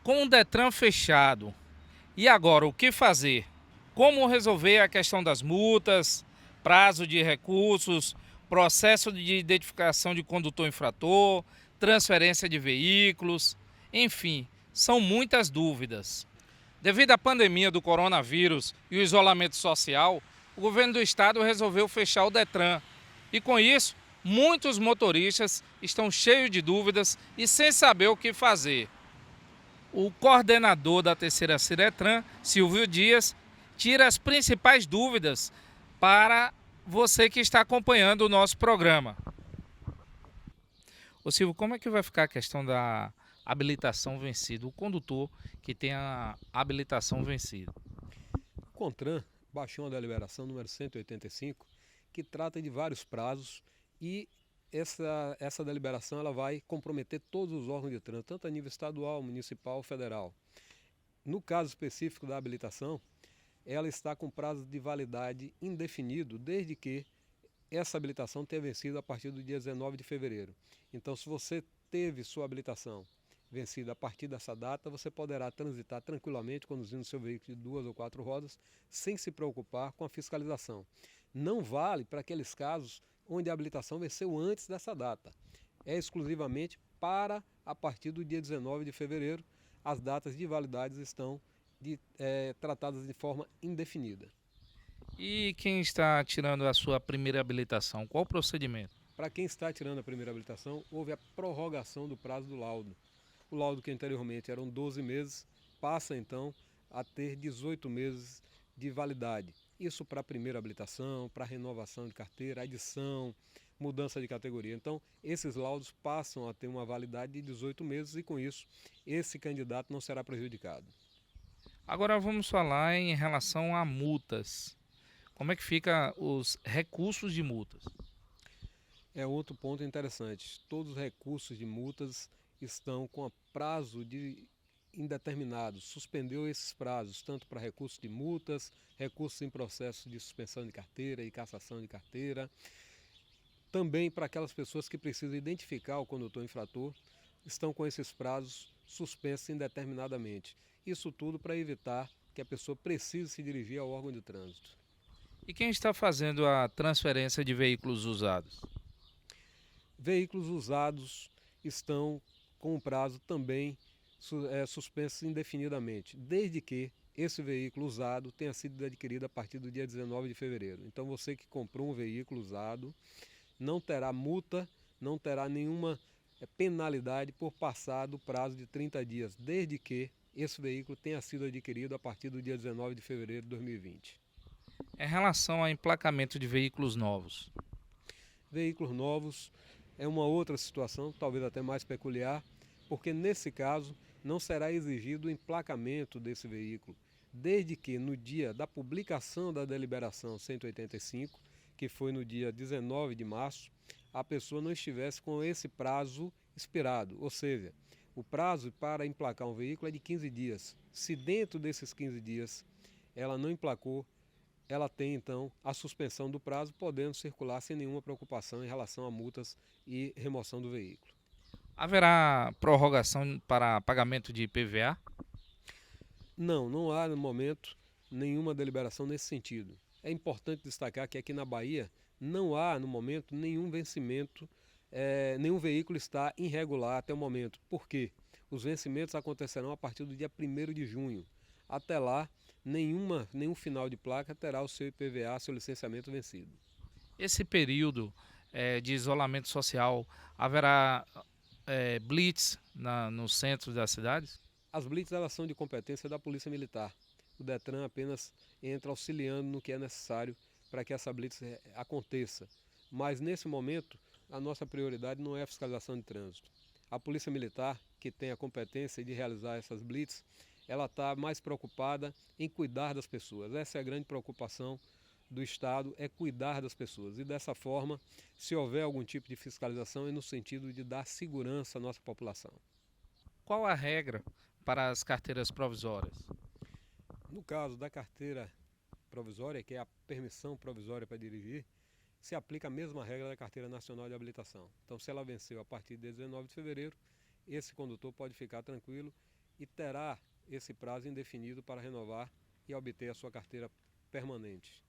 Com o Detran fechado, e agora o que fazer? Como resolver a questão das multas, prazo de recursos, processo de identificação de condutor infrator, transferência de veículos, enfim, são muitas dúvidas. Devido à pandemia do coronavírus e o isolamento social, o governo do estado resolveu fechar o Detran. E com isso, muitos motoristas estão cheios de dúvidas e sem saber o que fazer. O coordenador da terceira Ciretran, Silvio Dias, tira as principais dúvidas para você que está acompanhando o nosso programa. Ô Silvio, como é que vai ficar a questão da habilitação vencida? O condutor que tem a habilitação vencida. O CONTRAN baixou uma deliberação número 185, que trata de vários prazos e essa deliberação ela vai comprometer todos os órgãos de trânsito, tanto a nível estadual, municipal, federal. No caso específico da habilitação, ela está com prazo de validade indefinido, desde que essa habilitação tenha vencido a partir do dia 19 de fevereiro. Então, se você teve sua habilitação vencida a partir dessa data, você poderá transitar tranquilamente conduzindo seu veículo de 2 ou 4 rodas, sem se preocupar com a fiscalização. Não vale para aqueles casos onde a habilitação venceu antes dessa data. É exclusivamente para a partir do dia 19 de fevereiro. As datas de validade estão tratadas de forma indefinida. E quem está tirando a sua primeira habilitação? Qual o procedimento? Para quem está tirando a primeira habilitação, houve a prorrogação do prazo do laudo. O laudo que anteriormente eram 12 meses, passa então a ter 18 meses de validade. Isso para a primeira habilitação, para renovação de carteira, adição, mudança de categoria. Então, esses laudos passam a ter uma validade de 18 meses e, com isso, esse candidato não será prejudicado. Agora vamos falar em relação a multas. Como é que fica os recursos de multas? É outro ponto interessante. Todos os recursos de multas estão com prazo de indeterminado. Suspendeu esses prazos, tanto para recursos de multas, recursos em processo de suspensão de carteira e cassação de carteira. Também para aquelas pessoas que precisam identificar o condutor infrator, estão com esses prazos suspensos indeterminadamente. Isso tudo para evitar que a pessoa precise se dirigir ao órgão de trânsito. E quem está fazendo a transferência de veículos usados? Veículos usados estão com o prazo também suspenso indefinidamente, desde que esse veículo usado tenha sido adquirido a partir do dia 19 de fevereiro. Então você que comprou um veículo usado não terá multa, não terá nenhuma penalidade por passar do prazo de 30 dias, desde que esse veículo tenha sido adquirido a partir do dia 19 de fevereiro de 2020. Em relação ao emplacamento de veículos novos. Veículos novos é uma outra situação, talvez até mais peculiar, porque nesse caso não será exigido o emplacamento desse veículo, desde que no dia da publicação da deliberação 185, que foi no dia 19 de março, a pessoa não estivesse com esse prazo expirado, ou seja, o prazo para emplacar um veículo é de 15 dias. Se dentro desses 15 dias ela não emplacou, ela tem então a suspensão do prazo, podendo circular sem nenhuma preocupação em relação a multas e remoção do veículo. Haverá prorrogação para pagamento de IPVA? Não há no momento nenhuma deliberação nesse sentido. É importante destacar que aqui na Bahia não há no momento nenhum vencimento, nenhum veículo está irregular até o momento. Por quê? Os vencimentos acontecerão a partir do dia 1º de junho. Até lá, nenhum final de placa terá o seu IPVA, seu licenciamento vencido. Esse período de isolamento social, haverá blitz no centro das cidades? As blitz elas são de competência da Polícia Militar. O Detran apenas entra auxiliando no que é necessário para que essa blitz aconteça. Mas nesse momento, a nossa prioridade não é a fiscalização de trânsito. A Polícia Militar, que tem a competência de realizar essas blitz, ela está mais preocupada em cuidar das pessoas. Essa é a grande preocupação do Estado, é cuidar das pessoas. E dessa forma, se houver algum tipo de fiscalização, é no sentido de dar segurança à nossa população. Qual a regra para as carteiras provisórias? No caso da carteira provisória, que é a permissão provisória para dirigir, se aplica a mesma regra da Carteira Nacional de Habilitação. Então, se ela venceu a partir de 19 de fevereiro, esse condutor pode ficar tranquilo e terá esse prazo indefinido para renovar e obter a sua carteira permanente.